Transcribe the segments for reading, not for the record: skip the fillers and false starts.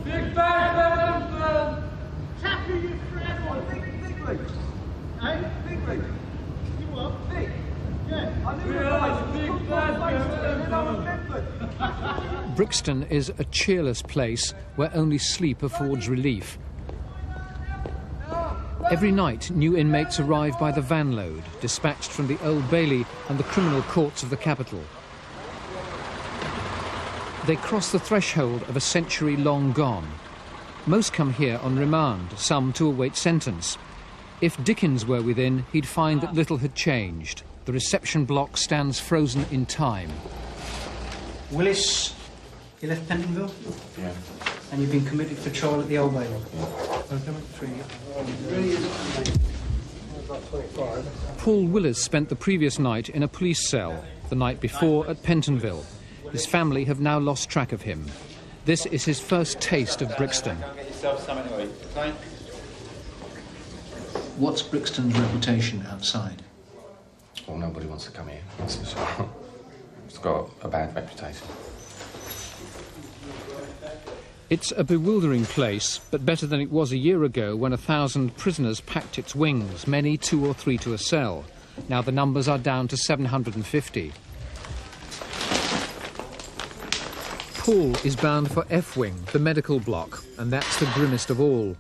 Big bag, Tackle you forever. Bigly. Hey? Bigly. You what? Big. Yeah. I knew it. Brixton is a cheerless place where only sleep affords relief. Every night, new inmates arrive by the van load, dispatched from the Old Bailey and the criminal courts of the capital. They cross the threshold of a century long gone. Most come here on remand, some to await sentence. If Dickens were within, he'd find that little had changed. The reception block stands frozen in time. Willis, you left Pentonville? Yeah. And you've been committed for trial at the Old Bailey? Paul Willis spent the previous night in a police cell, the night before at Pentonville. His family have now lost track of him. This is his first taste of Brixton. What's Brixton's reputation outside? Well, nobody wants to come here, that's for sure. It's got a bad reputation. It's a bewildering place, but better than it was a year ago when 1,000 prisoners packed its wings, many 2 or 3 to a cell. Now the numbers are down to 750. Paul is bound for F Wing, the medical block, and that's the grimmest of all.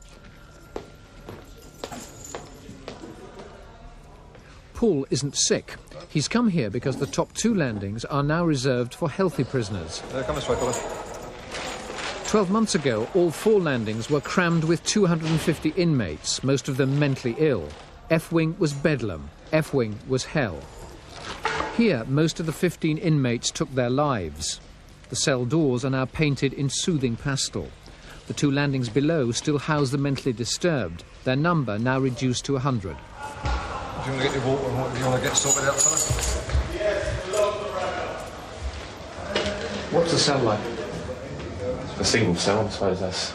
Paul isn't sick. He's come here because the top 2 landings are now reserved for healthy prisoners. Come this way, fella. 12 months ago, all 4 landings were crammed with 250 inmates, most of them mentally ill. F Wing was bedlam. F Wing was hell. Here, most of the 15 inmates took their lives. The cell doors are now painted in soothing pastel. The 2 landings below still house the mentally disturbed, their number now reduced to 100. Do you want to get your water and what do you want to get sorted out, fella? What's the cell like? A single cell, I suppose that's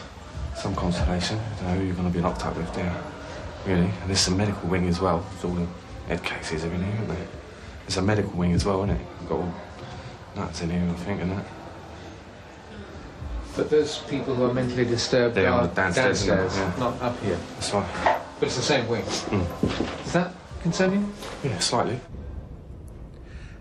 some consolation. I don't know who you're going to be locked up with there, really. And there's some medical wing as well. There's all the head cases, everything, isn't there? There's a medical wing as well, isn't it? We've got all nuts in here, I think, and that. But those people who are mentally disturbed They are are downstairs, yeah. not up here. That's right. But it's the same wing. Does that concern you? Yeah, slightly.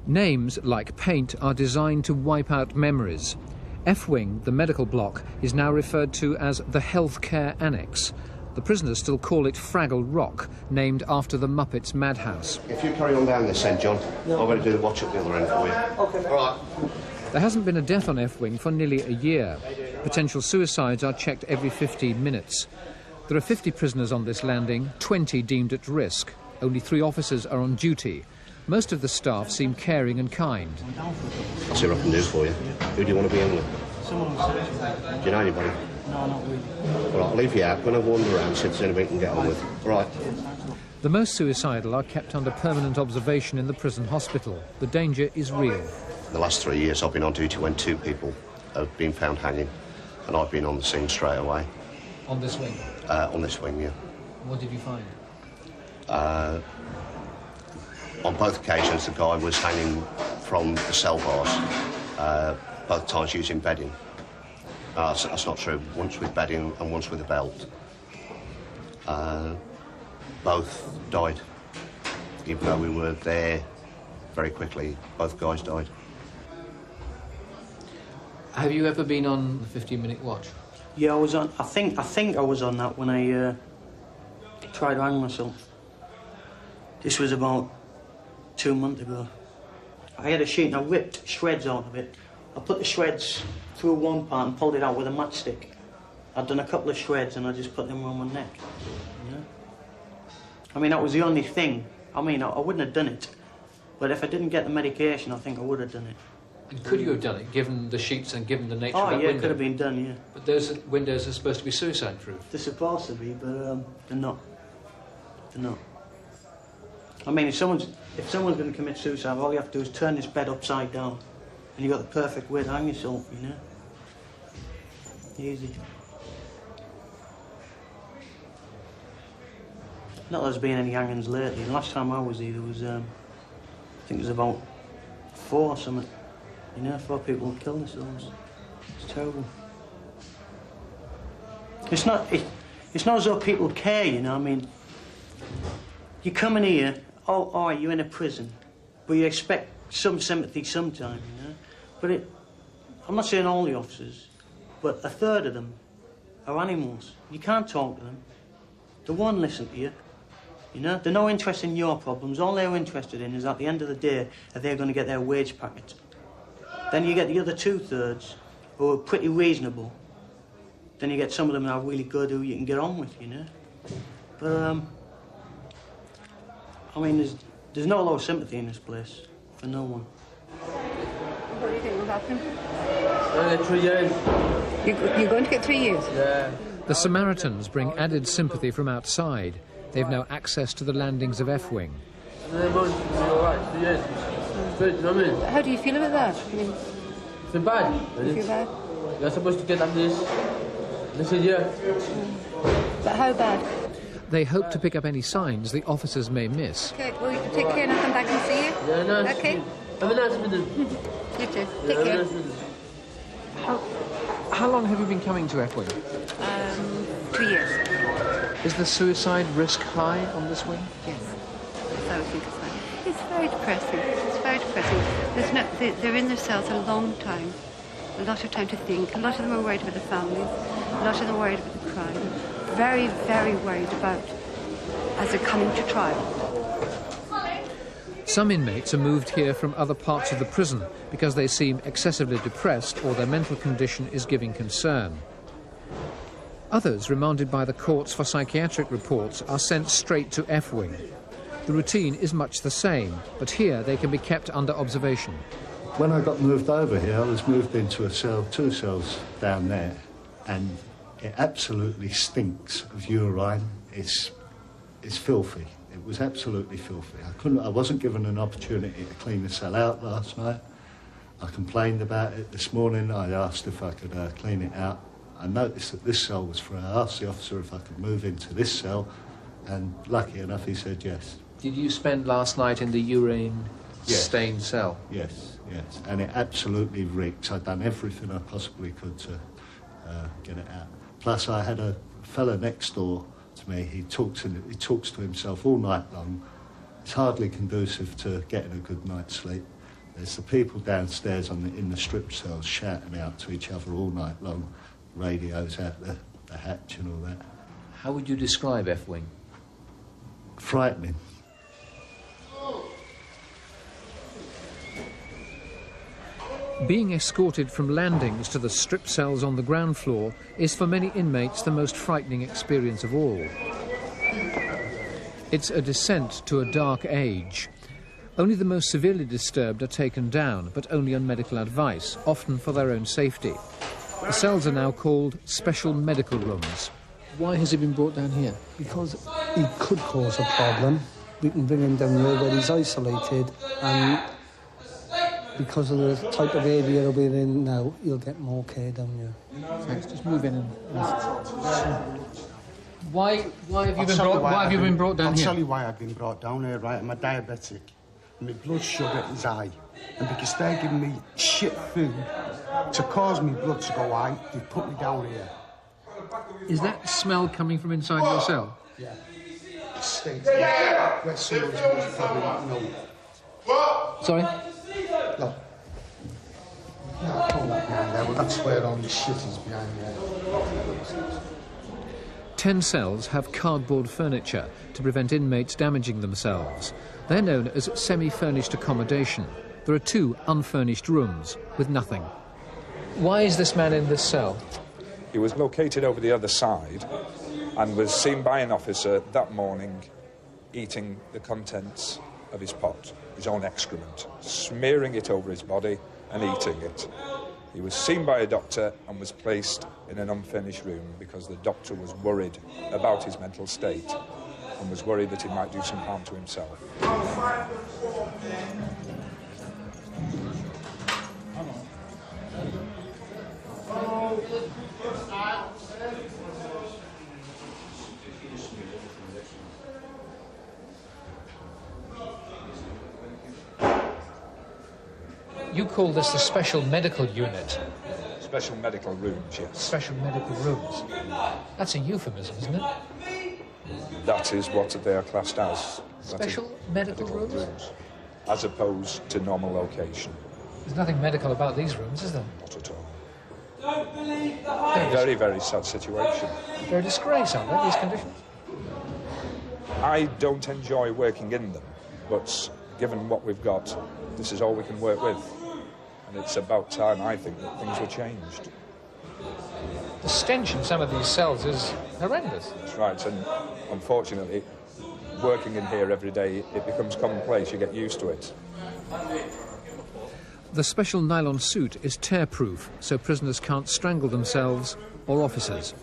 Names, like paint, are designed to wipe out memories. F-Wing, the medical block, is now referred to as the Healthcare Annex. The prisoners still call it Fraggle Rock, named after the Muppets Madhouse. If you carry on down this end, John, I'm going to do the watch at the other end for you. OK. All right. There hasn't been a death on F-Wing for nearly a year. Potential suicides are checked every 15 minutes. There are 50 prisoners on this landing, 20 deemed at risk. Only 3 officers are on duty. Most of the staff seem caring and kind. I'll see what I can do for you. Who do you want to be in with? Someone on Saturday. Do you know anybody? No, not really. All right, I'll leave you out. I'm going to wander around, see if there's anybody we can get on with. All right. The most suicidal are kept under permanent observation in the prison hospital. The danger is real. The last 3 years I've been on duty when 2 people have been found hanging, and I've been on the scene straight away. On this wing? On this wing, yeah. What did you find? On both occasions, the guy was hanging from the cell bars, both times using bedding. That's not true. Once with bedding and once with a belt. Both died. Even though we were there very quickly, both guys died. Have you ever been on the 15-minute watch? Yeah, I was on. I think I was on that when I tried to hang myself. This was about 2 months ago. I had a sheet and I ripped shreds out of it. I put the shreds through one part and pulled it out with a matchstick. I'd done a couple of shreds and I just put them around my neck. Yeah. I mean, that was the only thing. I mean, I wouldn't have done it. But if I didn't get the medication, I think I would have done it. And could you have done it, given the sheets and given the nature of that window? Oh, yeah, it could have been done, yeah. But those windows are supposed to be suicide-proof. They're supposed to be, but they're not. They're not. I mean, if someone's going to commit suicide, all you have to do is turn this bed upside down, and you've got the perfect way to hang yourself, you know? Easy. Not that there's been any hangings lately. The last time I was here, there was, I think it was about 4 or something. You know, 4 people have killed themselves. It's terrible. It's not as though people care, you know. I mean, you come in here, oh, you're in a prison, but you expect some sympathy sometime, you know. But I'm not saying all the officers, but a third of them are animals. You can't talk to them. They won't listen to you. You know, they're no interest in your problems. All they're interested in is at the end of the day, are they going to get their wage packet. Then you get the other 2/3 who are pretty reasonable. Then you get some of them who are really good who you can get on with, you know. But, I mean, there's no low sympathy in this place for no one. What do you think will happen? 3 years. You're going to get 3 years? Yeah. The Samaritans bring added sympathy from outside. They've now access to the landings of F Wing. And then most will be alright, 3 years. Good, you know what I mean? How do you feel about that? I mean, Feel bad. you feel bad? You're supposed to get like this. This is yeah. But how bad? They hope to pick up any signs the officers may miss. Okay, well, you can take care and I'll come back and see you? Yeah, nice. Okay. Have a nice minute. You too. Yeah, Take have a care. nice minute. How long have you been coming to F Wing? 2 years. Is the suicide risk high on this wing? Yes. I would think it's fine. It's very depressing. It's very depressing. They're in their cells a long time. A lot of time to think. A lot of them are worried about the families. A lot of them are worried about the crime. Very, very worried about as they're coming to trial. Some inmates are moved here from other parts of the prison because they seem excessively depressed or their mental condition is giving concern. Others, remanded by the courts for psychiatric reports, are sent straight to F Wing. The routine is much the same, but here they can be kept under observation. When I got moved over here, I was moved into a cell, 2 cells down there, and it absolutely stinks of urine. It's filthy. It was absolutely filthy. I wasn't given an opportunity to clean the cell out last night. I complained about it this morning. I asked if I could clean it out. I noticed that this cell was free. I asked the officer if I could move into this cell, and lucky enough, he said yes. Did you spend last night in the urine-stained cell? Yes, yes. And it absolutely reeks. I'd done everything I possibly could to get it out. Plus, I had a fella next door to me. He talks to himself all night long. It's hardly conducive to getting a good night's sleep. There's the people downstairs in the strip cells shouting out to each other all night long. Radios out the hatch and all that. How would you describe F Wing? Frightening. Being escorted from landings to the strip cells on the ground floor is for many inmates the most frightening experience of all. It's a descent to a dark age. Only the most severely disturbed are taken down, but only on medical advice, often for their own safety. The cells are now called special medical rooms. Why has he been brought down here? Because he could cause a problem. We can bring him down here where he's isolated, and because of the type of area we're in now, he'll get more care down here. Thanks, just move in and... Why have you been brought down I'll here? tell you why I've been brought down here, right? I'm a diabetic. My blood sugar is high. And because they're giving me shit food to cause me blood to go high, they've put me down here. Is that smell coming from inside your cell? Yeah. It stinks. Where someone's most probably not know. Sorry? Look. Yeah, come back behind there. Well, that's where all this shit is behind there. 10 cells have cardboard furniture to prevent inmates damaging themselves. They're known as semi-furnished accommodation. There are 2 unfurnished rooms with nothing. Why is this man in this cell? He was located over the other side and was seen by an officer that morning eating the contents of his pot, his own excrement, smearing it over his body and eating it. He was seen by a doctor and was placed in an unfurnished room because the doctor was worried about his mental state and was worried that he might do some harm to himself. You call this the special medical unit. Special medical rooms, yes. Special medical rooms. That's a euphemism, isn't it? That is what they are classed as. Special medical rooms? As opposed to normal location. There's nothing medical about these rooms, is there? Not at all. Very, very sad situation. They're a disgrace, aren't they, these conditions? I don't enjoy working in them, but given what we've got, this is all we can work with. And it's about time, I think, that things were changed. The stench in some of these cells is horrendous. That's right, and unfortunately, working in here every day, it becomes commonplace, you get used to it. The special nylon suit is tear-proof, so prisoners can't strangle themselves or officers.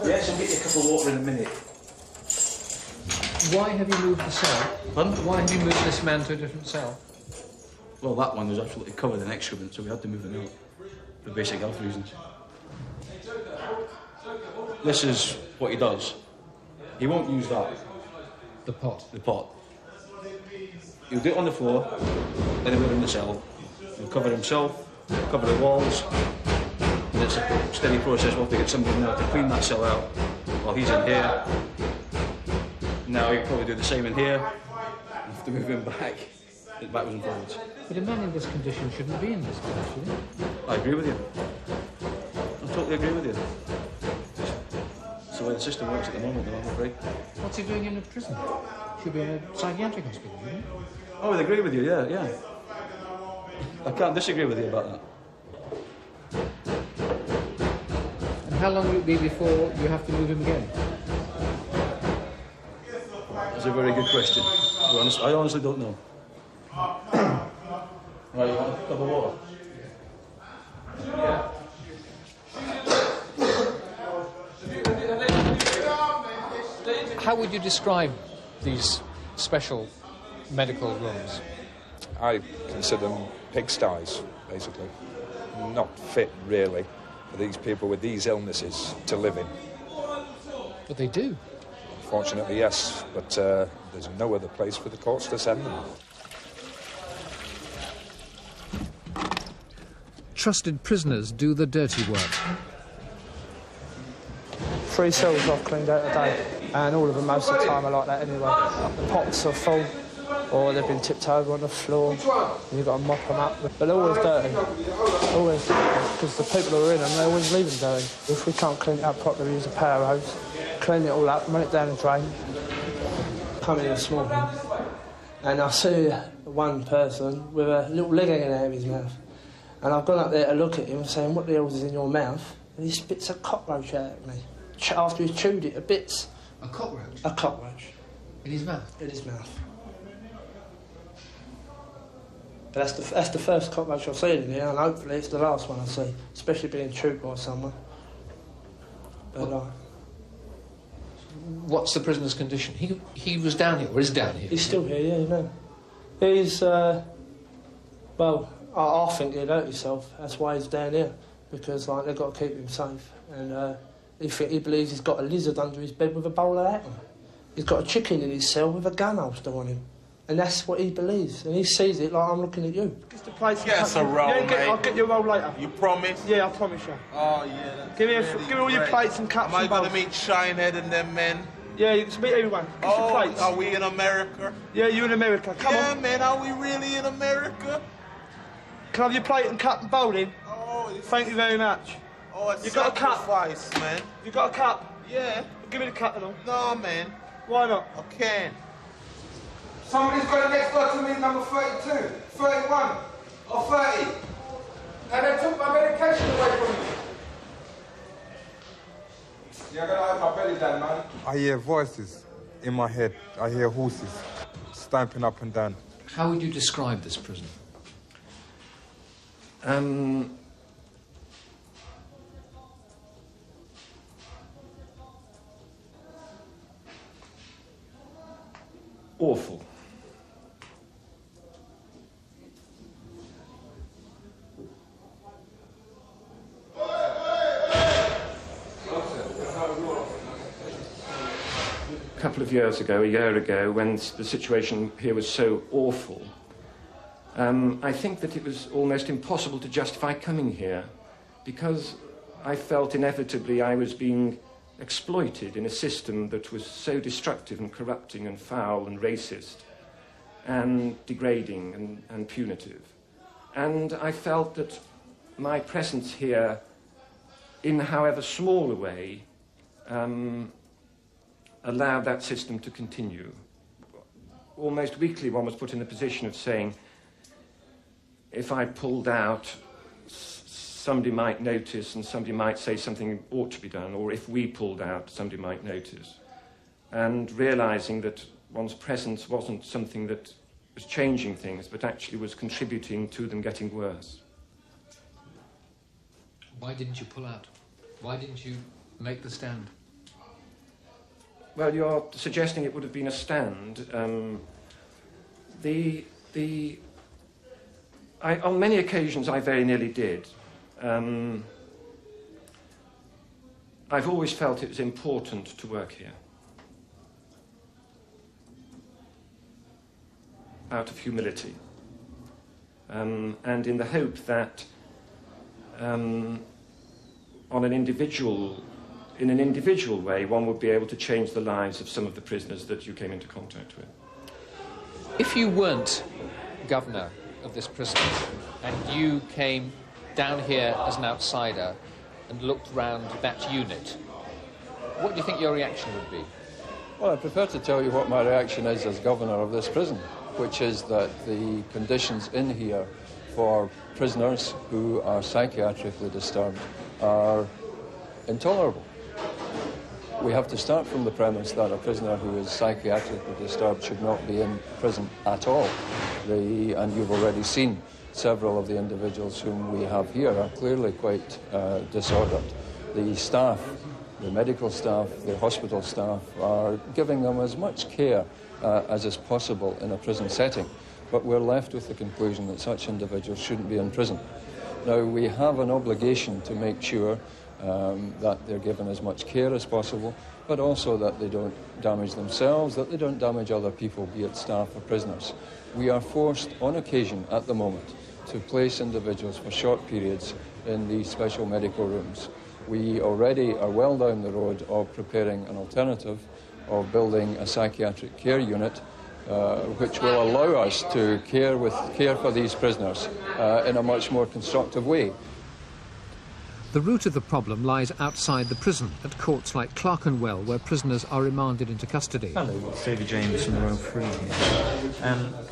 Yes, I'll get you a cup of water in a minute. Why have you moved the cell? Pardon? Why have you moved this man to a different cell? Well, that one was absolutely covered in excrement, so we had to move it out for basic health reasons. This is what he does. He won't use that. The pot? The pot. He'll do it on the floor, anywhere in the cell. He'll cover himself, cover the walls. And it's a steady process. We'll have to get somebody now to clean that cell out while he's in here. Now he'll probably do the same in here. We'll have to move him backwards and forwards. But a man in this condition shouldn't be in this condition. I agree with you. I totally agree with you. It's the way the system works at the moment, though, I'm afraid. What's he doing in a prison? Should be in a psychiatric hospital, shouldn't he? I would agree with you, yeah. I can't disagree with you about that. And how long will it be before you have to move him again? That's a very good question. I honestly don't know. Right, you want a cup of water? How would you describe these special medical rooms? I consider them pigsties, basically. Not fit, really, for these people with these illnesses to live in. But they do. Fortunately, yes, but there's no other place for the courts to send them. Trusted prisoners do the dirty work. 3 cells I've cleaned out a day, and all of them most of the time are like that anyway. The pots are full, or they've been tipped over on the floor, and you've got to mop them up. But they're always dirty, always, because the people who are in them, they always leave them dirty. If we can't clean it up properly, we use a power hose, clean it all up, run it down the drain. Come in this morning, and I see one person with a little leg hanging out of his mouth. And I've gone up there to look at him, saying, "What the hell is in your mouth?" And he spits a cockroach out at me. After he's chewed it to bits. A cockroach? A cockroach. In his mouth? In his mouth. But that's the first cockroach I've seen in here, and hopefully it's the last one I see, especially being chewed by someone. But what's the prisoner's condition? He was down here, or is down here? He's still here, yeah, you know. He's, well, I think he'd hurt himself. That's why he's down here, because like they've got to keep him safe. And he believes he's got a lizard under his bed with a bowl of that on. He's got a chicken in his cell with a gun holster on him. And that's what he believes. And he sees it like I'm looking at you. Get the plates. Get us a roll, mate. I'll get you a roll later. You promise? Yeah, I promise you. Oh, yeah. Give me all your plates and cups. Am I and going to bowls. meet Shinehead and them men? Yeah, you can meet everyone. Get your plates. Are we in America? Yeah, you're in America. Come on. Yeah, man, are we really in America? Can I have your plate and cup and bowl in? Oh, thank you very much. Oh, it's You got a cup? sacrifice, man. You got a cup? Yeah. Give me the cup and all. No, man. Why not? I can't. Somebody's got it next door to me, number 32, 31, or 30. And they took my medication away from me. Yeah, I gotta have my belly down, man. I hear voices in my head. I hear horses stamping up and down. How would you describe this prison? Awful. couple of years ago, a year ago, when the situation here was so awful, I think that it was almost impossible to justify coming here, because I felt inevitably I was being exploited in a system that was so destructive and corrupting and foul and racist and degrading and punitive. And I felt that my presence here, in however small a way, allowed that system to continue. Almost weekly one was put in the position of saying, if I pulled out, somebody might notice and somebody might say something ought to be done, or if we pulled out, somebody might notice. And realising that one's presence wasn't something that was changing things, but actually was contributing to them getting worse. Why didn't you pull out? Why didn't you make the stand? Well, you're suggesting it would have been a stand. On many occasions I very nearly did. I've always felt it was important to work here. Out of humility. And in the hope that in an individual way, one would be able to change the lives of some of the prisoners that you came into contact with. If you weren't governor of this prison and you came down here as an outsider and looked round that unit, what do you think your reaction would be? Well, I prefer to tell you what my reaction is as governor of this prison, which is that the conditions in here for prisoners who are psychiatrically disturbed are intolerable. We have to start from the premise that a prisoner who is psychiatrically disturbed should not be in prison at all. And you've already seen several of the individuals whom we have here are clearly quite disordered. The staff, the medical staff, the hospital staff are giving them as much care as is possible in a prison setting, but we're left with the conclusion that such individuals shouldn't be in prison. Now, we have an obligation to make sure that they're given as much care as possible, but also that they don't damage themselves, that they don't damage other people, be it staff or prisoners. We are forced, on occasion at the moment, to place individuals for short periods in these special medical rooms. We already are well down the road of preparing an alternative of building a psychiatric care unit which will allow us to care for these prisoners in a much more constructive way. The root of the problem lies outside the prison, at courts like Clerkenwell, where prisoners are remanded into custody. Hello, it's David James from the Royal Free here.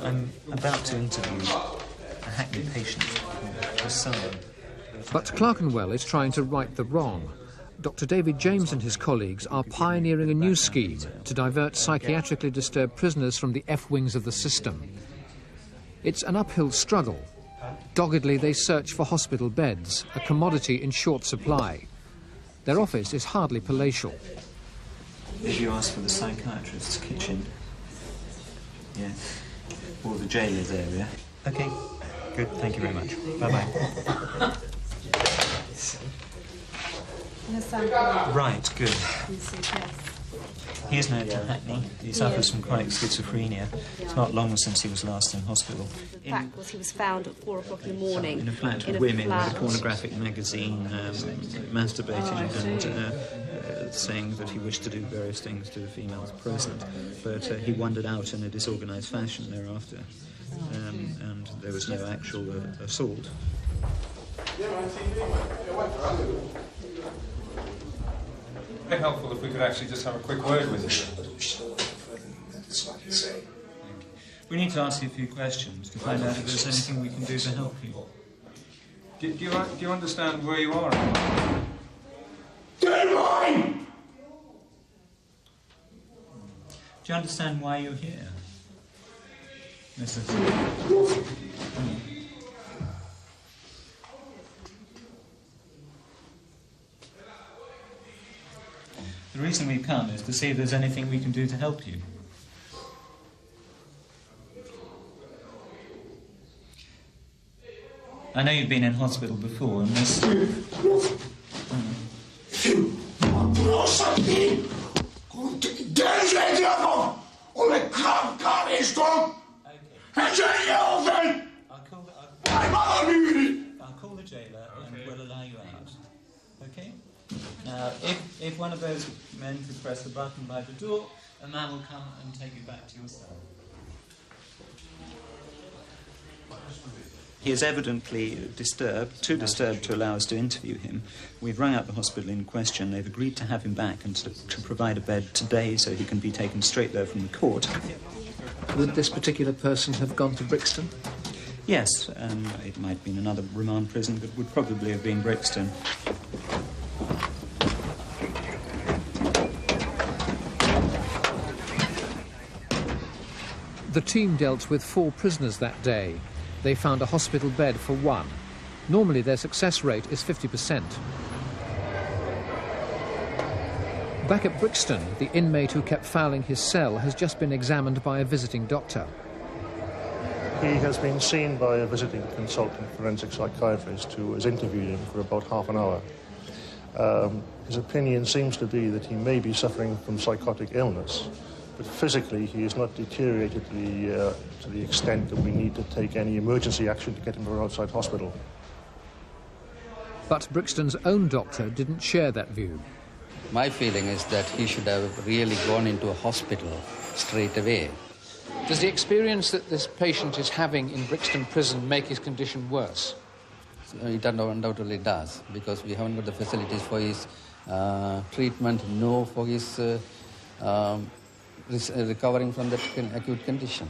I'm about to interview a Hackney patient, his son. But Clerkenwell is trying to right the wrong. Dr. David James and his colleagues are pioneering a new scheme to divert psychiatrically disturbed prisoners from the F-wings of the system. It's an uphill struggle. Doggedly, they search for hospital beds, a commodity in short supply. Their office is hardly palatial. Did you ask for the psychiatrist's kitchen? Yeah. Or the jailer there, yeah? OK. Good, thank you very much. Bye-bye. Right, good. He is now to Hackney. He suffers from chronic schizophrenia. It's not long since he was last in hospital. The fact was he was found at 4 o'clock in the morning. In a flat with women with a pornographic magazine, masturbating and saying that he wished to do various things to the females present. But he wandered out in a disorganised fashion thereafter. And there was no actual assault. Very helpful if we could actually just have a quick word with you. We need to ask you a few questions to find out if there's anything we can do to help you. Do you understand where you are? Get mine! Do you understand why you're here, Mrs. The reason we've come is to see if there's anything we can do to help you. I know you've been in hospital before, and this... You are something going to Dödligt jag och med kramkar i stånd! Han känner jag väl! I'll call the jailer and we'll allow you out. Okay? Now, if one of those men could press the button by the door, a man will come and take you back to your cell. He is evidently disturbed, too disturbed to allow us to interview him. We've rung up the hospital in question. They've agreed to have him back and to provide a bed today so he can be taken straight there from the court. Would this particular person have gone to Brixton? Yes, it might have been another remand prison, but would probably have been Brixton. The team dealt with 4 prisoners that day. They found a hospital bed for 1. Normally their success rate is 50%. Back at Brixton, the inmate who kept fouling his cell has just been examined by a visiting doctor. He has been seen by a visiting consultant forensic psychiatrist who has interviewed him for about half an hour. His opinion seems to be that he may be suffering from psychotic illness, but physically he is not deteriorated to the extent that we need to take any emergency action to get him to an outside hospital. But Brixton's own doctor didn't share that view. My feeling is that he should have really gone into a hospital straight away. Does the experience that this patient is having in Brixton prison make his condition worse? It undoubtedly does, because we haven't got the facilities for his treatment, nor for his recovering from that acute condition.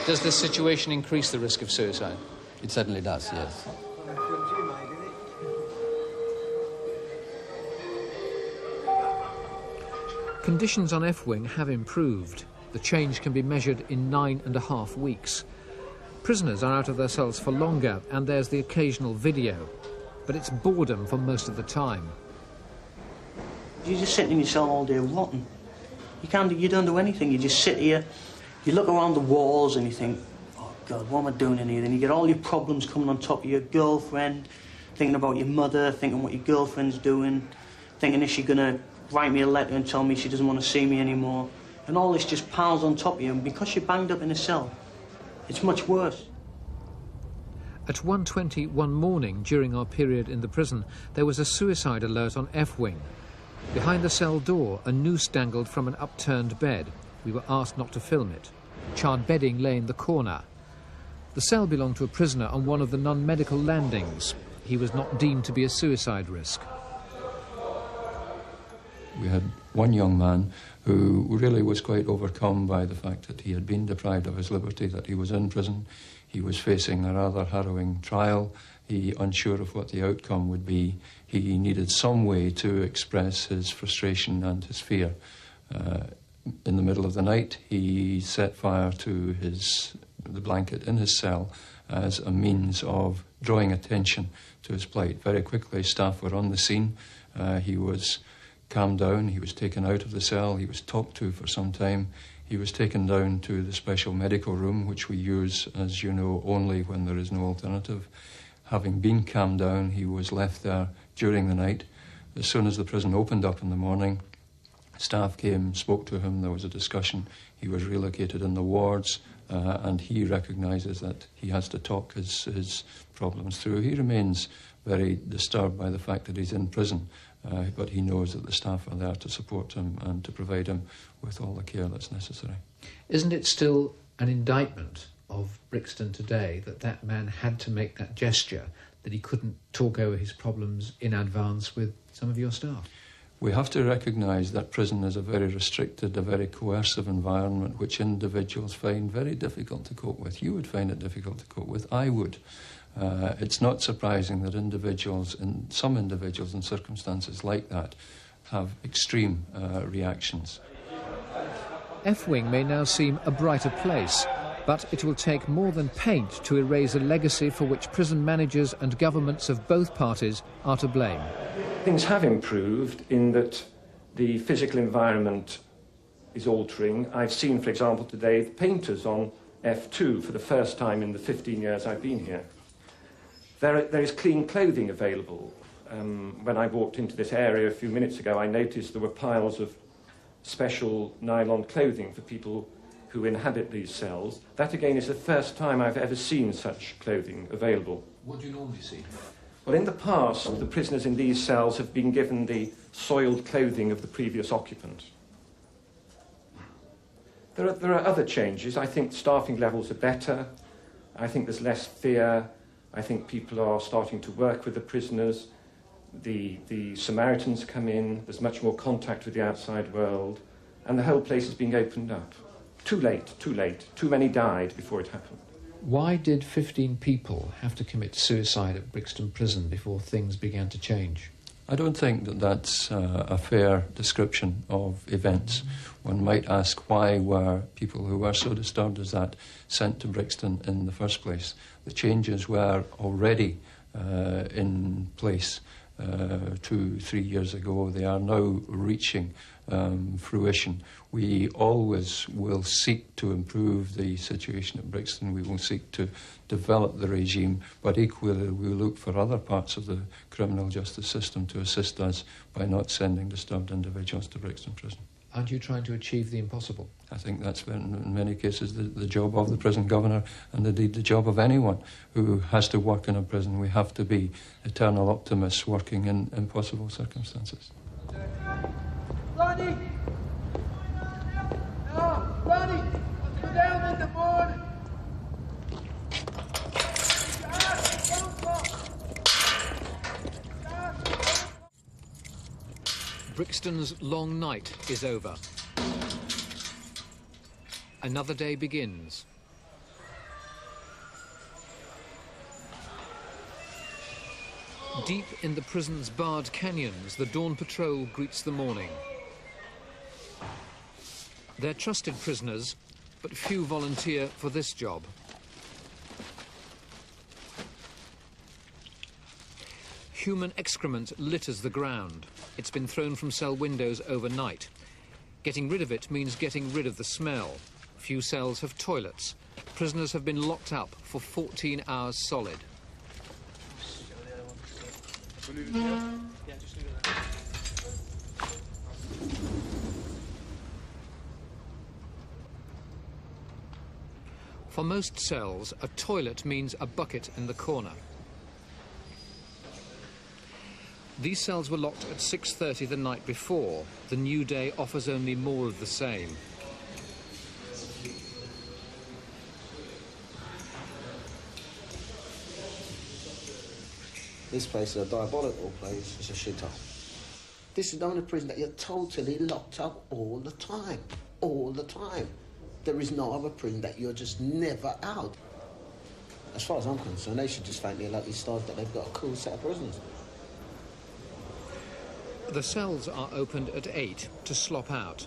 Does this situation increase the risk of suicide? It certainly does, yes. Conditions on F-Wing have improved. The change can be measured in 9.5 weeks. Prisoners are out of their cells for longer, and there's the occasional video. But it's boredom for most of the time. You're just sitting in your cell all day rotting. You don't do anything. You just sit here, you look around the walls and you think, oh God, what am I doing in here? Then you get all your problems coming on top of your girlfriend, thinking about your mother, thinking what your girlfriend's doing, thinking is she gonna write me a letter and tell me she doesn't want to see me anymore. And all this just piles on top of you, and because you're banged up in a cell, it's much worse. At 1:20 one morning during our period in the prison, there was a suicide alert on F-Wing. Behind the cell door, a noose dangled from an upturned bed. We were asked not to film it. Charred bedding lay in the corner. The cell belonged to a prisoner on one of the non-medical landings. He was not deemed to be a suicide risk. We had one young man who really was quite overcome by the fact that he had been deprived of his liberty, that he was in prison. He was facing a rather harrowing trial. He, unsure of what the outcome would be, he needed some way to express his frustration and his fear. In the middle of the night, he set fire to the blanket in his cell as a means of drawing attention to his plight. Very quickly, staff were on the scene. He was calmed down, he was taken out of the cell, he was talked to for some time. He was taken down to the special medical room, which we use, as you know, only when there is no alternative. Having been calmed down, he was left there during the night. As soon as the prison opened up in the morning, staff came, spoke to him, there was a discussion. He was relocated in the wards, and he recognises that he has to talk his problems through. He remains very disturbed by the fact that he's in prison, but he knows that the staff are there to support him and to provide him with all the care that's necessary. Isn't it still an indictment of Brixton today that that man had to make that gesture, that he couldn't talk over his problems in advance with some of your staff? We have to recognise that prison is a very restricted, a very coercive environment which individuals find very difficult to cope with. You would find it difficult to cope with. I would. It's not surprising that some individuals in circumstances like that have extreme reactions. F-Wing may now seem a brighter place, but it will take more than paint to erase a legacy for which prison managers and governments of both parties are to blame. Things have improved in that the physical environment is altering. I've seen, for example, today, painters on F2 for the first time in the 15 years I've been here. There is clean clothing available. When I walked into this area a few minutes ago, I noticed there were piles of special nylon clothing for people who inhabit these cells. That again is the first time I've ever seen such clothing available. What do you normally see? Well, in the past, the prisoners in these cells have been given the soiled clothing of the previous occupant. There are other changes. I think staffing levels are better. I think there's less fear. I think people are starting to work with the prisoners. The Samaritans come in. There's much more contact with the outside world. And the whole place is being opened up. Too late, too late. Too many died before it happened. Why did 15 people have to commit suicide at Brixton Prison before things began to change? I don't think that that's a fair description of events. One might ask, why were people who were so disturbed as that sent to Brixton in the first place? The changes were already in place 2-3 years ago. They are now reaching fruition. We always will seek to improve the situation at Brixton. We will seek to develop the regime, but equally we will look for other parts of the criminal justice system to assist us by not sending disturbed individuals to Brixton Prison. Aren't you trying to achieve the impossible? I think that's in many cases the job of the prison governor, and indeed the job of anyone who has to work in a prison. We have to be eternal optimists working in impossible circumstances. Ronnie! No, Ronnie! Let's go down in the morning! Brixton's long night is over. Another day begins. Deep in the prison's barred canyons, the dawn patrol greets the morning. They're trusted prisoners, but few volunteer for this job. Human excrement litters the ground. It's been thrown from cell windows overnight. Getting rid of it means getting rid of the smell. Few cells have toilets. Prisoners have been locked up for 14 hours solid. For most cells, a toilet means a bucket in the corner. These cells were locked at 6:30 the night before. The new day offers only more of the same. This place is a diabolical place. It's a shithole. This is the only prison that you're totally locked up all the time. All the time. There is no other prison that you're just never out. As far as I'm concerned, they should just thank their lucky stars that they've got a cool set of prisoners. The cells are opened at 8 to slop out.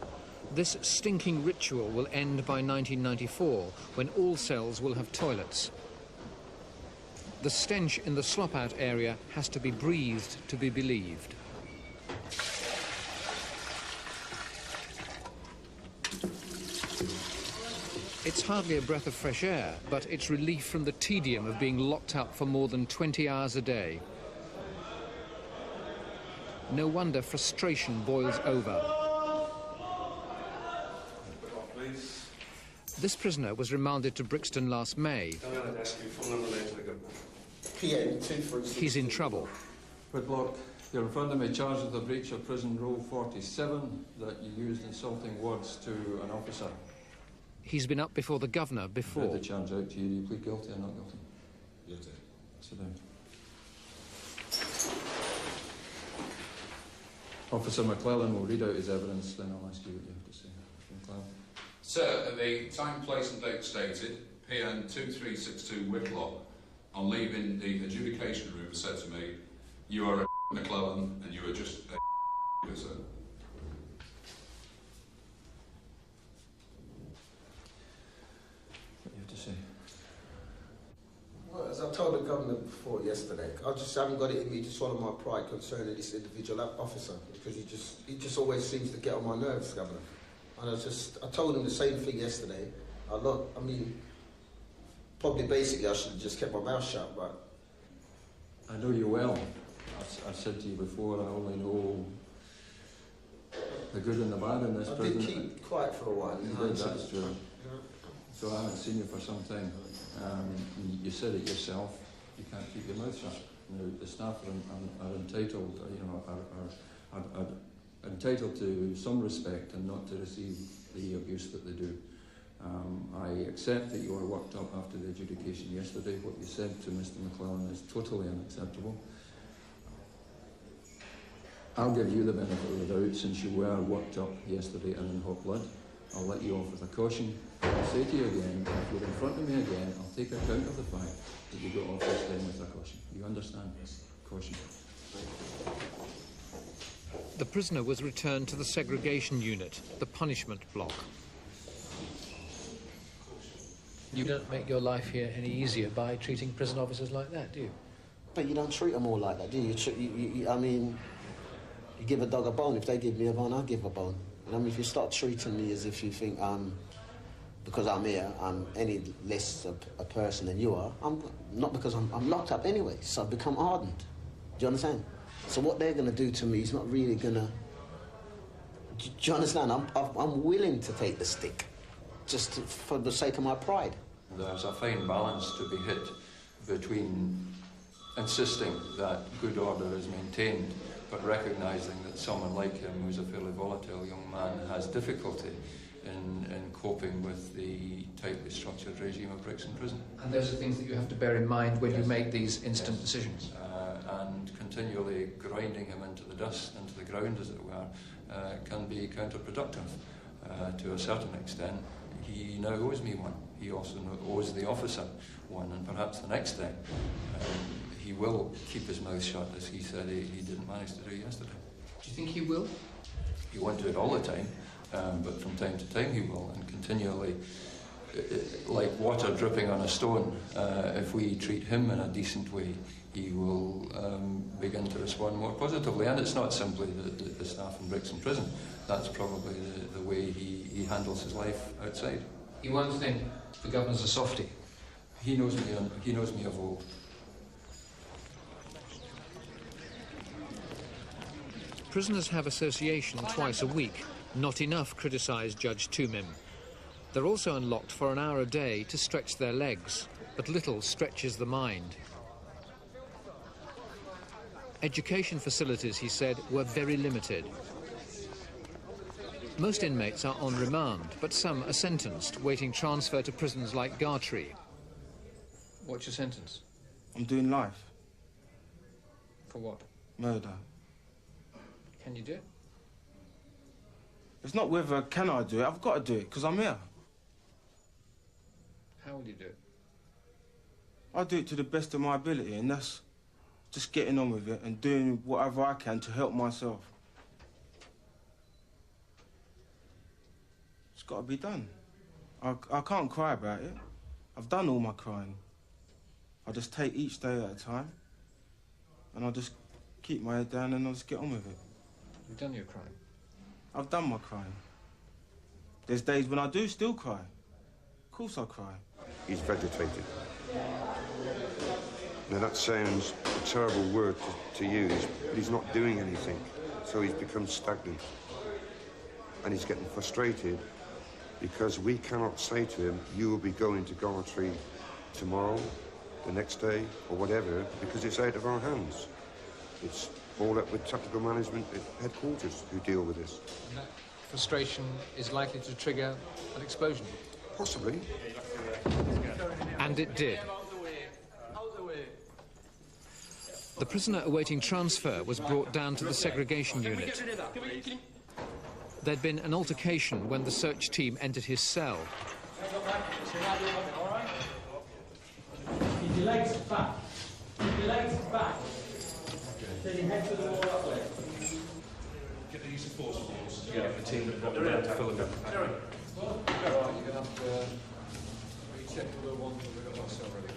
This stinking ritual will end by 1994, when all cells will have toilets. The stench in the slop-out area has to be breathed to be believed. It's hardly a breath of fresh air, but it's relief from the tedium of being locked up for more than 20 hours a day. No wonder frustration boils over. This prisoner was remanded to Brixton last May. He's in trouble. Whitlock, you're in front of me charged with a breach of prison rule 47, that you used insulting words to an officer. He's been up before the governor before. Read the charge out to you. Do you plead guilty or not guilty? Guilty. Sit down. Officer McClellan will read out his evidence, then I'll ask you what you have to say. McClellan. Sir, at the time, place and date stated, PN 2362 Whitlock, on leaving the adjudication room, said to me, "You are a McClellan and you are just a sir." What do you have to say? Well, as I told the governor before yesterday, I just haven't got it in me to swallow my pride concerning this individual officer, because he just always seems to get on my nerves, Governor. And I told him the same thing yesterday. Probably basically I should have just kept my mouth shut, but... I know you well. I've said to you before, I only know the good and the bad in this prison. I did keep quiet for a while. You did, that's true. So I haven't seen you for some time. You said it yourself, you can't keep your mouth shut. The staff are entitled, are entitled to some respect and not to receive the abuse that they do. I accept that you were worked up after the adjudication yesterday. What you said to Mr. McClellan is totally unacceptable. I'll give you the benefit of the doubt since you were worked up yesterday and in hot blood. I'll let you off with a caution. I'll say to you again, if you're in front of me again, I'll take account of the fact that you got off this time with a caution. You understand? Caution. The prisoner was returned to the segregation unit, the punishment block. You don't make your life here any easier by treating prison officers like that, do you? But you don't treat them all like that, do you? I mean, you give a dog a bone. If they give me a bone, I'll give a bone. And I mean, if you start treating me as if you think because I'm here, I'm any less a person than you are, I'm not, because I'm locked up anyway, so I've become hardened. Do you understand? So what they're going to do to me is not really going to... Do you understand? I'm willing to take the stick, just for the sake of my pride. There's a fine balance to be hit between insisting that good order is maintained, but recognising that someone like him, who's a fairly volatile young man, has difficulty in coping with the tightly structured regime of Brixton Prison. And those are things that you have to bear in mind when you make these instant decisions. And continually grinding him into the dust, into the ground, as it were, can be counterproductive to a certain extent. He now owes me one. He also owes the officer one, and perhaps the next time he will keep his mouth shut, as he said he didn't manage to do yesterday. Do you think he will? He won't do it all the time, but from time to time he will, and continually, like water dripping on a stone, if we treat him in a decent way, he will begin to respond more positively. And it's not simply the staff in Brixton Prison. That's probably the way he handles his life outside. He won't think the governor's a softie. He knows me of old. Prisoners have association twice a week. Not enough, criticised Judge Tumim. They're also unlocked for an hour a day to stretch their legs, but little stretches the mind. Education facilities, he said, were very limited. Most inmates are on remand, but some are sentenced, waiting transfer to prisons like Gartree. What's your sentence? I'm doing life. For what? Murder. Can you do it? It's not whether can I do it, I've got to do it, because I'm here. How will you do it? I'll do it to the best of my ability, and that's just getting on with it and doing whatever I can to help myself. It's got to be done. I can't cry about it. I've done all my crying. I just take each day at a time, and I'll just keep my head down and I'll just get on with it. You've done your crying? I've done my crying. There's days when I do still cry. Of course I cry. He's vegetated. Now that sounds a terrible word to use, but he's not doing anything, so he's become stagnant. And he's getting frustrated because we cannot say to him, you will be going to Gartree tomorrow, the next day, or whatever, because it's out of our hands. It's all up with tactical management at headquarters who deal with this. And that frustration is likely to trigger an explosion? Possibly. And it did. The prisoner awaiting transfer was brought down to the segregation unit. There'd been an altercation when the search team entered his cell. Keep your legs back. Keep your legs back. Then you head to the wall that way. Get the use of force, please. Yeah, the team that got around to fill it up. You're going to have to recheck the ones that we've got ourselves ready.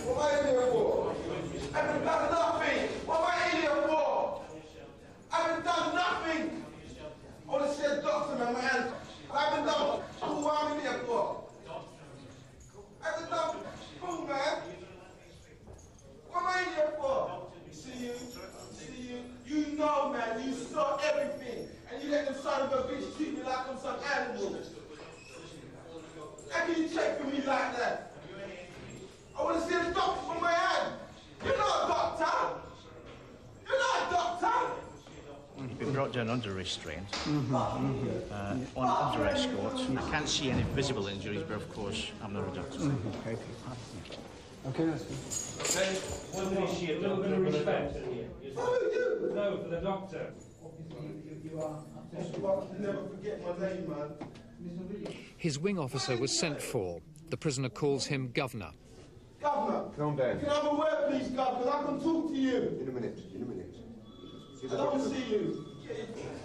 What am I in here for? I haven't done nothing! What am I in here for? I haven't done nothing! I want to see a doctor, man. I haven't done what am I in here for? I haven't done food, man. What am I in here for? See you. Australian son of a bitch treat me like I'm some animal? How can you check for me like that? I want to see the doctor from my hand. You're not a doctor. You're not a doctor. He's been brought down under restraint, under escort. I can't see any visible injuries, but of course, I'm not a doctor. Okay, that's Okay, one issue, a little bit of respect. No, for the doctor. You are. Never forget my name, man. His wing officer was sent for. The prisoner calls him Governor. Governor. Calm down. Can I have a word, please, Governor? I can talk to you. In a minute, in a minute. I don't want to see you.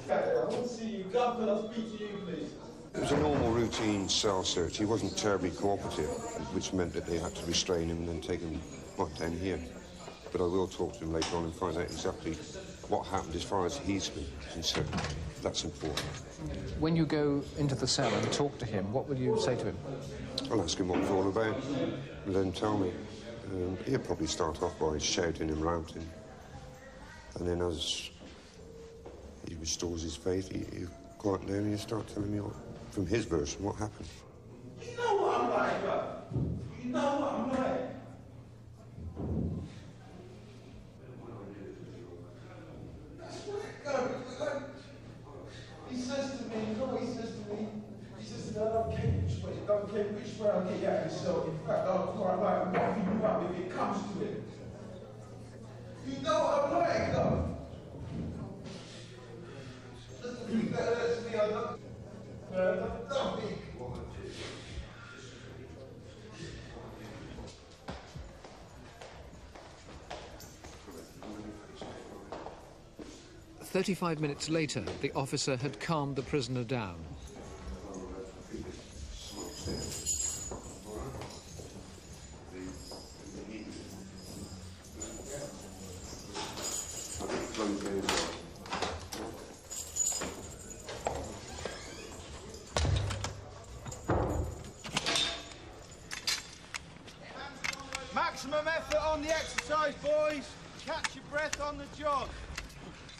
I want to see you. Governor, I'll speak to you, please. It was a normal routine cell search. He wasn't terribly cooperative, which meant that they had to restrain him and then take him right down here. But I will talk to him later on and find out exactly what happened as far as he's concerned. That's important. When you go into the cell and talk to him, what will you say to him? I'll ask him what it's all about and let him tell me. He'll probably start off by shouting and ranting. And then as he restores his faith, he'll quiet down and he'll start telling me from his version what happened. You know what I'm like, bro. You know what I'm like. That's what he says to me, you know what he says to me? He says to me, I don't care which way, I don't care which way I get you out of yourself. In fact, I'll quite like rough you up if it comes to it. You know what I'm like, though. Just the thing that hurts me, I don't. Nothing. 35 minutes later, the officer had calmed the prisoner down. Maximum effort on the exercise, boys. Catch your breath on the jog.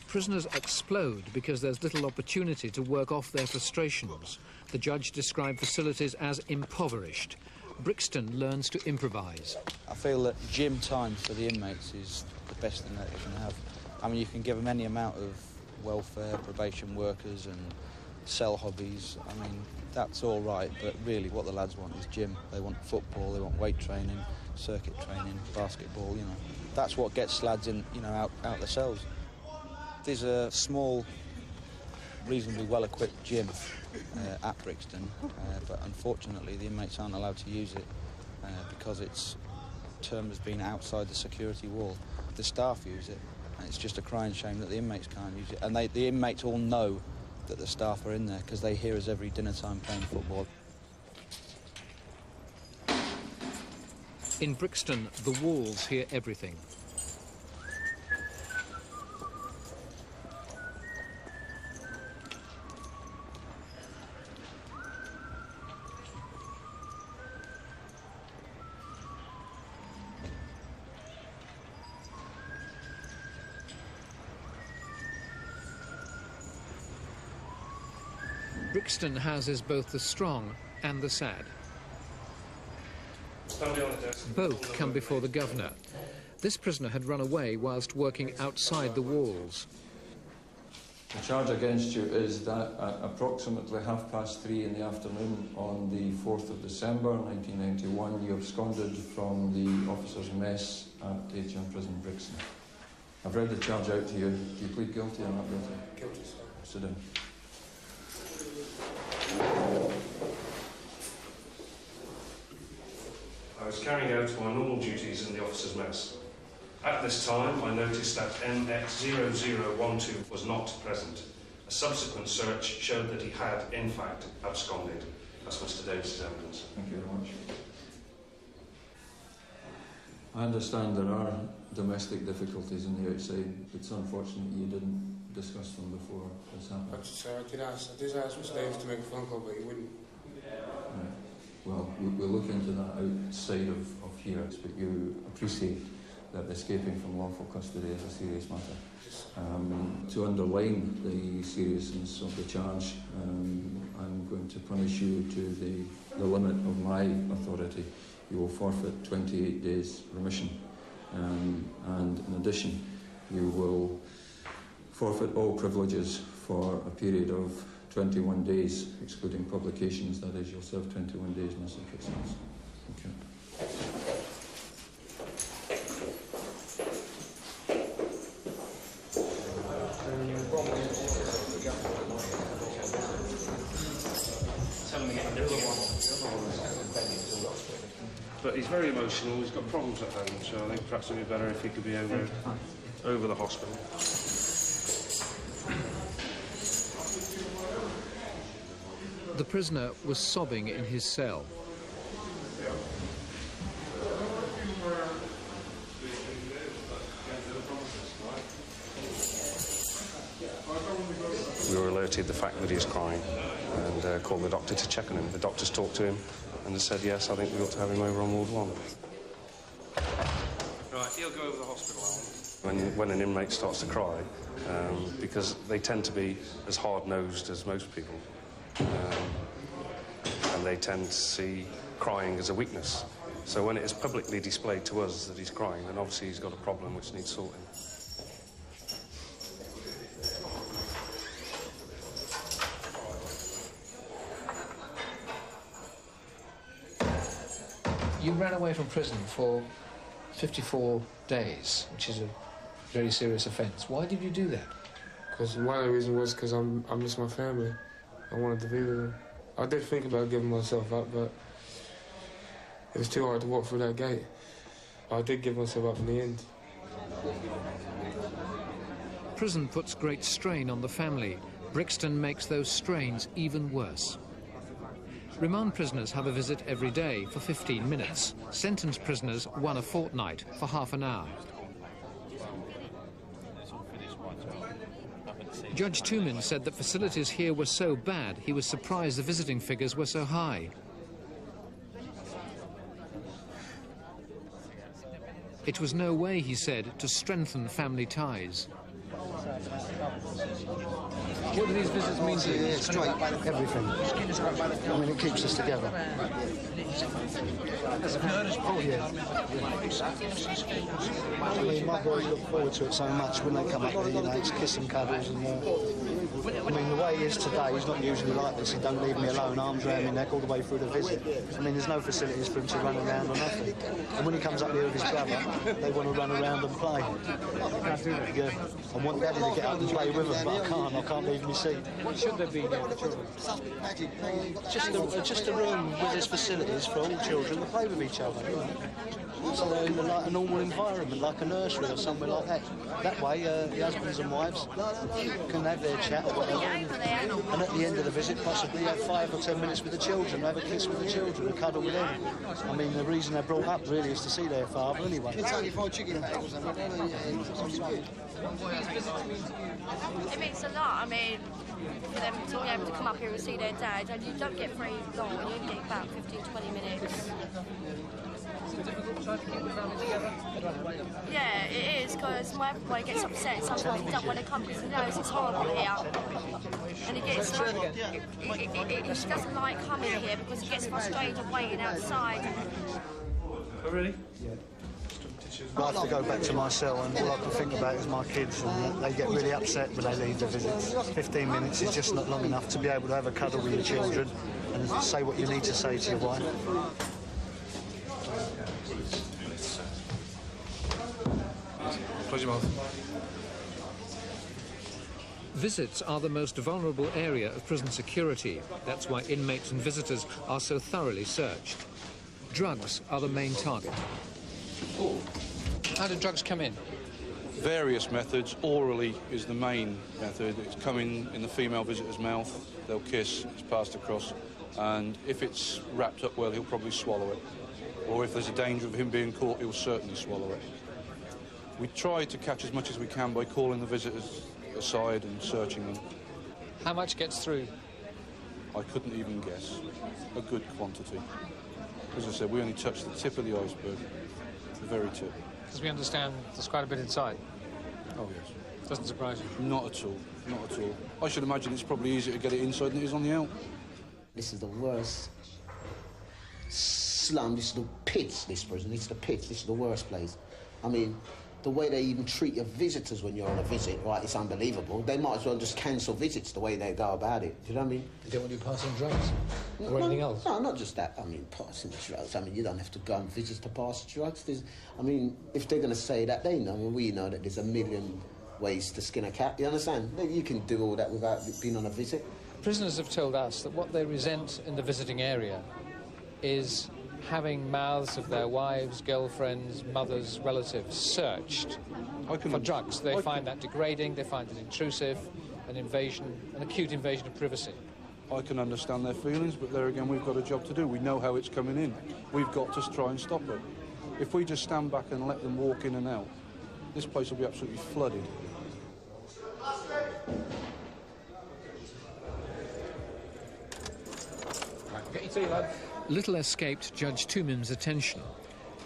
Prisoners explode because there's little opportunity to work off their frustrations. The judge described facilities as impoverished. Brixton learns to improvise. I feel that gym time for the inmates is the best thing that you can have. I mean, you can give them any amount of welfare, probation workers and cell hobbies. I mean, that's all right, but really what the lads want is gym. They want football, they want weight training, circuit training, basketball, you know. That's what gets lads in, you know, out the cells. There's a small, reasonably well-equipped gym at Brixton, but unfortunately the inmates aren't allowed to use it because its term has been outside the security wall. The staff use it, and it's just a crying shame that the inmates can't use it. And the inmates all know that the staff are in there because they hear us every dinner time playing football. In Brixton, the walls hear everything. Brixton houses both the strong and the sad. Both come before the governor. This prisoner had run away whilst working outside the walls. The charge against you is that at approximately 3:30 in the afternoon on the 4th of December 1991, you absconded from the officers' mess at HMP Prison Brixton. I've read the charge out to you. Do you plead guilty or not guilty? Guilty, sir. Sit down. I was carrying out my normal duties in the officers' mess. At this time, I noticed that MX0012 was not present. A subsequent search showed that he had, in fact, absconded. That's Mr. Davis's evidence. Thank you very much. I understand there are domestic difficulties on the outside. It's unfortunate you didn't discuss them before this happened. But, sir, I did ask Mr. Davis to make a phone call, but he wouldn't. Right. Well, we'll look into that outside of here, but you appreciate that escaping from lawful custody is a serious matter. To underline the seriousness of the charge, I'm going to punish you to the limit of my authority. You will forfeit 28 days remission, and in addition you will forfeit all privileges for a period of 21 days, excluding publications. That is, you'll serve 21 days in a secret sense. Thank you. But he's very emotional, he's got problems at home, so I think perhaps it would be better if he could be over the hospital. The prisoner was sobbing in his cell. We were alerted the fact that he was crying and called the doctor to check on him. The doctors talked to him and said, yes, I think we ought to have him over on Ward 1. Right, he'll go over the hospital, Alan. When an inmate starts to cry, because they tend to be as hard-nosed as most people, and they tend to see crying as a weakness. So when it is publicly displayed to us that he's crying, then obviously he's got a problem which needs sorting. You ran away from prison for 54 days, which is a very serious offence. Why did you do that? Because one of the reasons was because I miss my family. I wanted to be with them. I did think about giving myself up, but it was too hard to walk through that gate. I did give myself up in the end. Prison puts great strain on the family. Brixton makes those strains even worse. Remand prisoners have a visit every day for 15 minutes. Sentenced prisoners one a fortnight for half an hour. Judge Toomin said that facilities here were so bad he was surprised the visiting figures were so high. It was no way, he said, to strengthen family ties. What do these visits mean to you? Yeah, straight, everything. I mean, it keeps us together. Oh, yeah. I mean, my boys look forward to it so much when they come up there, you know, it's kiss and cuddles and I mean, the way he is today, he's not usually like this. He don't leave me alone, arms around my neck all the way through the visit. I mean, there's no facilities for him to run around or nothing. And when he comes up here with his brother, they want to run around and play. Yeah. I want Daddy to get up and play with them, but I can't leave my seat. What should there be here for children? Just a room with his facilities for all children to play with each other, you know. So they're in like a normal environment, like a nursery or somewhere like that. That way, the husbands and wives can have their chat or whatever. And at the end of the visit, possibly have 5 or 10 minutes with the children, have a kiss with the children, and cuddle with them. I mean, the reason they're brought up really is to see their father anyway. It's only fried chicken. It means a lot. I mean, for them to be able to come up here and see their dad, and you don't get very long, you only get about 15-20 minutes. Is it difficult trying to keep the family together? Yeah, it is, because my boy gets upset sometimes. He doesn't want to come because he knows it's horrible here. And he gets like, he doesn't like coming here because he gets frustrated and waiting outside. Oh, really? Yeah. I have to go back to my cell and all I can think about is my kids, and they get really upset when they leave the visits. 15 minutes is just not long enough to be able to have a cuddle with your children and say what you need to say to your wife. Close your mouth. Visits are the most vulnerable area of prison security. That's why inmates and visitors are so thoroughly searched. Drugs are the main target. How do drugs come in? Various methods. Orally is the main method. It's coming in the female visitor's mouth. They'll kiss, it's passed across, and if it's wrapped up well, he'll probably swallow it. Or if there's a danger of him being caught, he'll certainly swallow it. We try to catch as much as we can by calling the visitors aside and searching them. How much gets through? I couldn't even guess. A good quantity. As I said, we only touched the tip of the iceberg, the very tip. Because we understand there's quite a bit inside. Oh, yes. Doesn't surprise you? Not at all. Not at all. I should imagine it's probably easier to get it inside than it is on the out. This is the worst slum. This is the pits, this prison. This is the pits. This is the worst place. I mean, the way they even treat your visitors when you're on a visit, right, it's unbelievable. They might as well just cancel visits the way they go about it. Do you know what I mean? They don't want you passing drugs? Or anything else? No, not just that. I mean, passing drugs. I mean, you don't have to go on visits to pass drugs. I mean, if they're going to say that, they know. I mean, we know that there's a million ways to skin a cat. You understand? You can do all that without being on a visit. Prisoners have told us that what they resent in the visiting area is having mouths of their wives, girlfriends, mothers, relatives searched for drugs. They find that degrading, they find it intrusive, an acute invasion of privacy. I can understand their feelings, but there again, we've got a job to do. We know how it's coming in. We've got to try and stop it. If we just stand back and let them walk in and out, this place will be absolutely flooded. Get your tea, lad. Little escaped Judge Tumim's attention.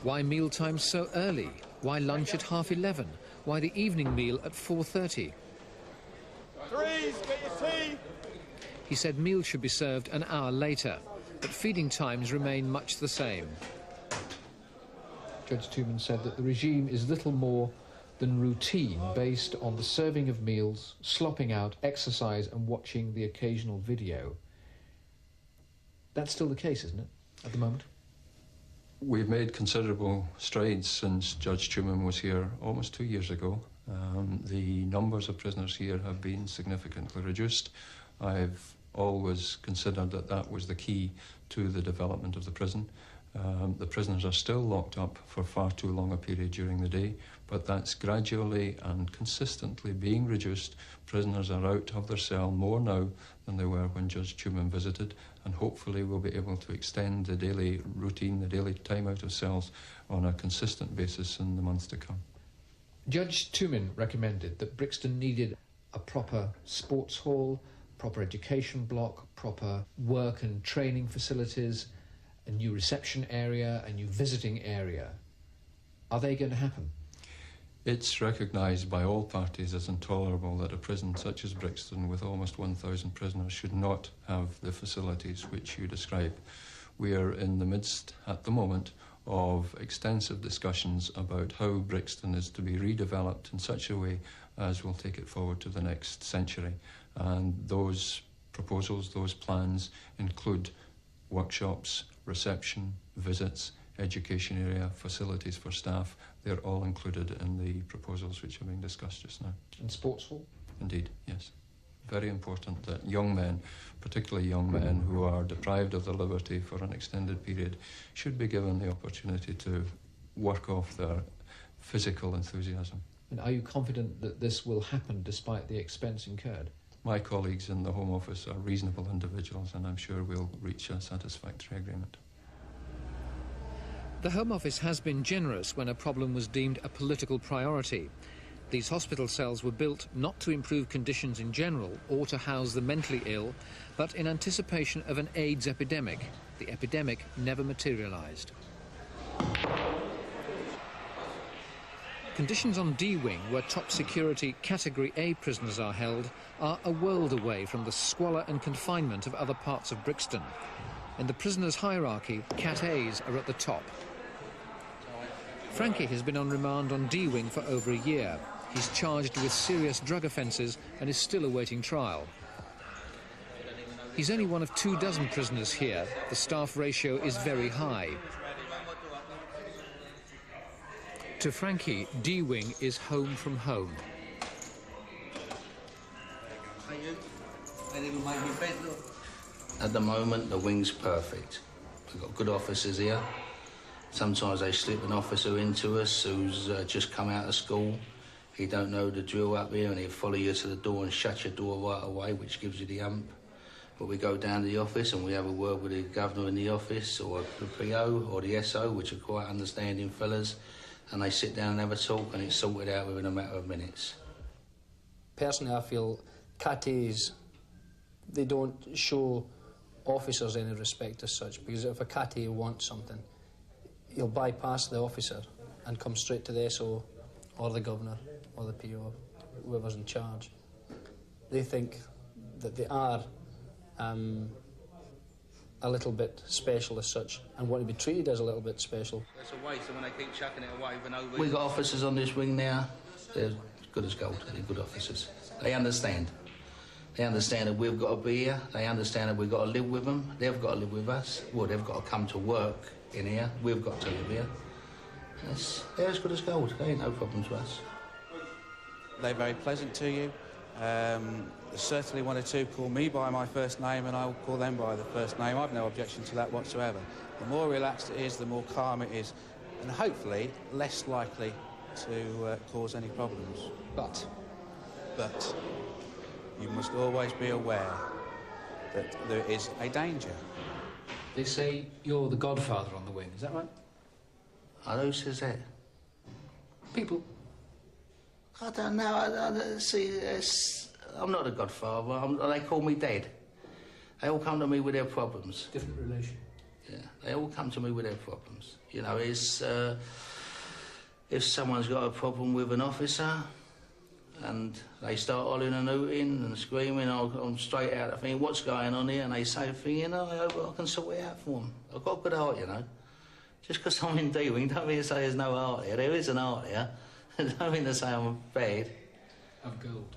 Why mealtimes so early? Why lunch at 11:30? Why the evening meal at 4:30? Threes, get your tea! He said meals should be served an hour later, but feeding times remain much the same. Judge Tumim said that the regime is little more than routine based on the serving of meals, slopping out, exercise and watching the occasional video. That's still the case, isn't it, at the moment? We've made considerable strides since Judge Tumim was here almost 2 years ago. The numbers of prisoners here have been significantly reduced. I've always considered that that was the key to the development of the prison. The prisoners are still locked up for far too long a period during the day, but that's gradually and consistently being reduced. Prisoners are out of their cell more now than they were when Judge Tumim visited, and hopefully we'll be able to extend the daily routine, the daily time out of cells on a consistent basis in the months to come. Judge Tumim recommended that Brixton needed a proper sports hall, proper education block, proper work and training facilities, a new reception area, a new visiting area. Are they going to happen? It's recognised by all parties as intolerable that a prison such as Brixton, with almost 1,000 prisoners, should not have the facilities which you describe. We are in the midst, at the moment, of extensive discussions about how Brixton is to be redeveloped in such a way as will take it forward to the next century. And those proposals, those plans include workshops, reception, visits, education area, facilities for staff. They're all included in the proposals which are being discussed just now. And sports hall? Indeed, yes. Very important that young men, particularly young men who are deprived of their liberty for an extended period, should be given the opportunity to work off their physical enthusiasm. And are you confident that this will happen despite the expense incurred? My colleagues in the Home Office are reasonable individuals, and I'm sure we'll reach a satisfactory agreement. The Home Office has been generous when a problem was deemed a political priority. These hospital cells were built not to improve conditions in general or to house the mentally ill, but in anticipation of an AIDS epidemic. The epidemic never materialised. Conditions on D Wing, where top security Category A prisoners are held, are a world away from the squalor and confinement of other parts of Brixton. In the prisoners' hierarchy, Cat A's are at the top. Frankie has been on remand on D Wing for over a year. He's charged with serious drug offences and is still awaiting trial. He's only one of 24 prisoners here. The staff ratio is very high. To Frankie, D Wing is home from home. At the moment, the wing's perfect. We've got good officers here. Sometimes they slip an officer into us who's just come out of school. He don't know the drill up here, and he'll follow you to the door and shut your door right away, which gives you the ump. But we go down to the office and we have a word with the governor in the office, or the PO, or the SO, which are quite understanding fellas, and they sit down and have a talk, and it's sorted out within a matter of minutes. Personally, I feel Cat A's, they don't show officers any respect as such, because if a Cat A wants something, he'll bypass the officer and come straight to the SO or the governor or the PO, whoever's in charge. They think that they are a little bit special as such and want to be treated as a little bit special. That's a waste, and when they keep chucking it away for no reason. We've got officers on this wing now, they're good as gold, they're good officers. They understand. They understand that we've got to be here, they understand that we've got to live with them, they've got to live with us. Well, they've got to come to work in here, we've got to live here. They're as good as gold, they ain't no problem to us. They're very pleasant to you. Certainly one or two call me by my first name and I'll call them by the first name. I've no objection to that whatsoever. The more relaxed it is, the more calm it is, and hopefully less likely to cause any problems. But you must always be aware that there is a danger. They say you're the godfather on the wing, is that right? Who says that? People. I don't know. See, I'm not a godfather. They call me Dad. They all come to me with their problems. Different relation. Yeah, they all come to me with their problems. You know, if someone's got a problem with an officer and they start hollering and hooting and screaming, I'm straight out of thinking, what's going on here? And they say, I hope I can sort it out for them. I've got a good heart, you know. Just because I'm in D-wing, don't mean to say there's no heart here. There is an heart here. Don't mean to say I'm bad. Of gold.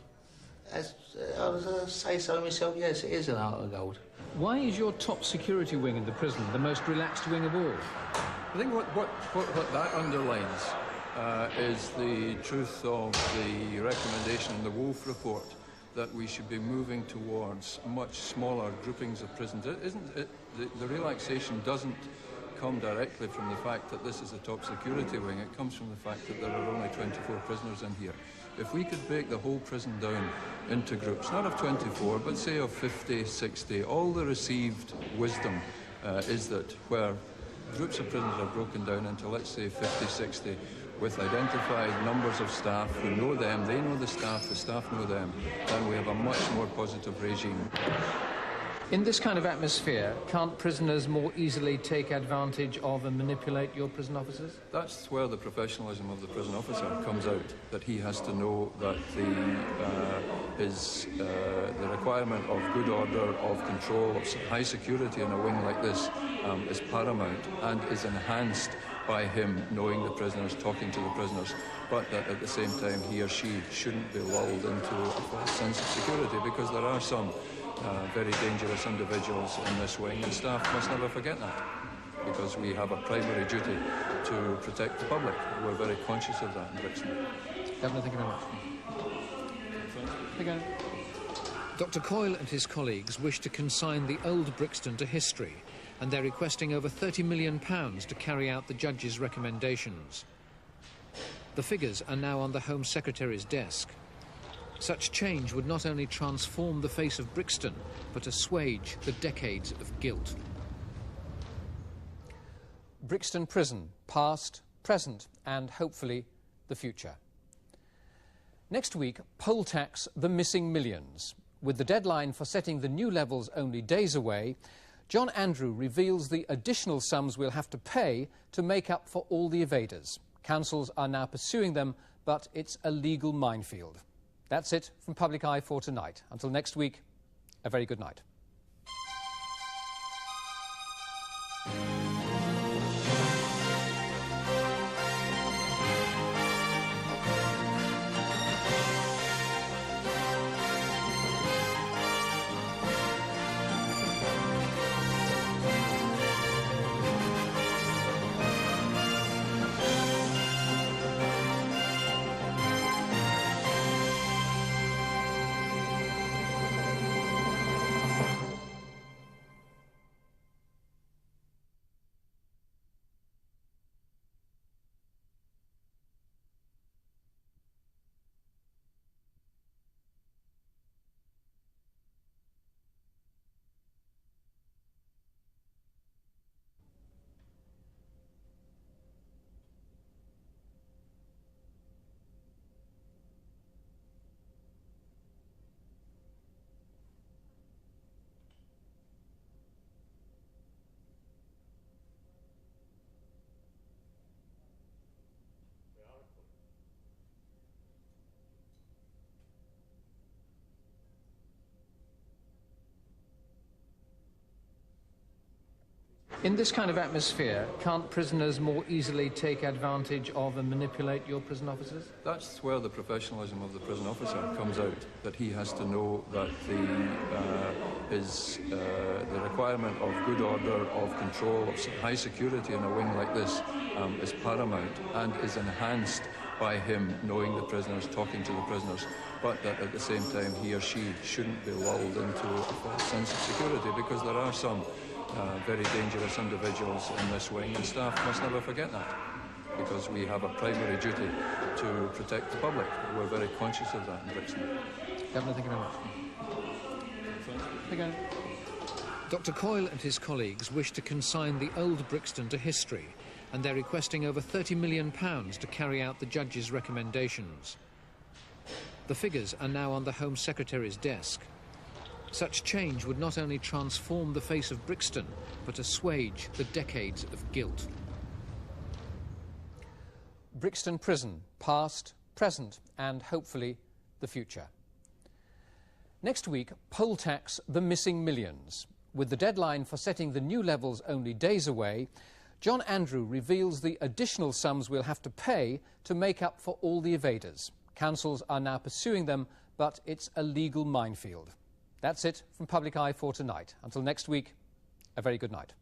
I would say so myself, yes, it is an heart of gold. Why is your top security wing in the prison the most relaxed wing of all? I think what that underlines is the truth of the recommendation in the Wolf report that we should be moving towards much smaller groupings of prisons. The relaxation doesn't come directly from the fact that this is a top security wing. It comes from the fact that there are only 24 prisoners in here. If we could break the whole prison down into groups, not of 24, but say of 50, 60, all the received wisdom is that where groups of prisoners are broken down into, let's say, 50, 60, with identified numbers of staff who know them, they know the staff know them, then we have a much more positive regime. In this kind of atmosphere, can't prisoners more easily take advantage of and manipulate your prison officers? That's where the professionalism of the prison officer comes out, that he has to know that the requirement of good order, of control, of high security in a wing like this is paramount and is enhanced by him knowing the prisoners, talking to the prisoners, but that at the same time he or she shouldn't be lulled into a false sense of security, because there are some very dangerous individuals in this wing, and staff must never forget that, because we have a primary duty to protect the public. We're very conscious of that in Brixton. Governor, thank you very much. Thank you. Dr. Coyle and his colleagues wish to consign the old Brixton to history, and they're requesting over £30 million to carry out the judge's recommendations. The figures are now on the Home Secretary's desk. Such change would not only transform the face of Brixton, but assuage the decades of guilt. Brixton Prison, past, present, and hopefully the future. Next week, poll tax the missing millions. With the deadline for setting the new levels only days away, John Andrew reveals the additional sums we'll have to pay to make up for all the evaders. Councils are now pursuing them, but it's a legal minefield. That's it from Public Eye for tonight. Until next week, a very good night. In this kind of atmosphere, can't prisoners more easily take advantage of and manipulate your prison officers? That's where the professionalism of the prison officer comes out, that he has to know that the requirement of good order, of control, of high security in a wing like this is paramount and is enhanced by him knowing the prisoners, talking to the prisoners, but that at the same time he or she shouldn't be lulled into a false sense of security, because there are some very dangerous individuals in this wing, and staff must never forget that, because we have a primary duty to protect the public. We're very conscious of that in Brixton. Governor, thank you very much. Thank you. Dr. Coyle and his colleagues wish to consign the old Brixton to history, and they're requesting over £30 million to carry out the judge's recommendations. The figures are now on the Home Secretary's desk. Such change would not only transform the face of Brixton, but assuage the decades of guilt. Brixton Prison, past, present, and hopefully the future. Next week, poll tax the missing millions. With the deadline for setting the new levels only days away, John Andrew reveals the additional sums we'll have to pay to make up for all the evaders. Councils are now pursuing them, but it's a legal minefield. That's it from Public Eye for tonight. Until next week, a very good night.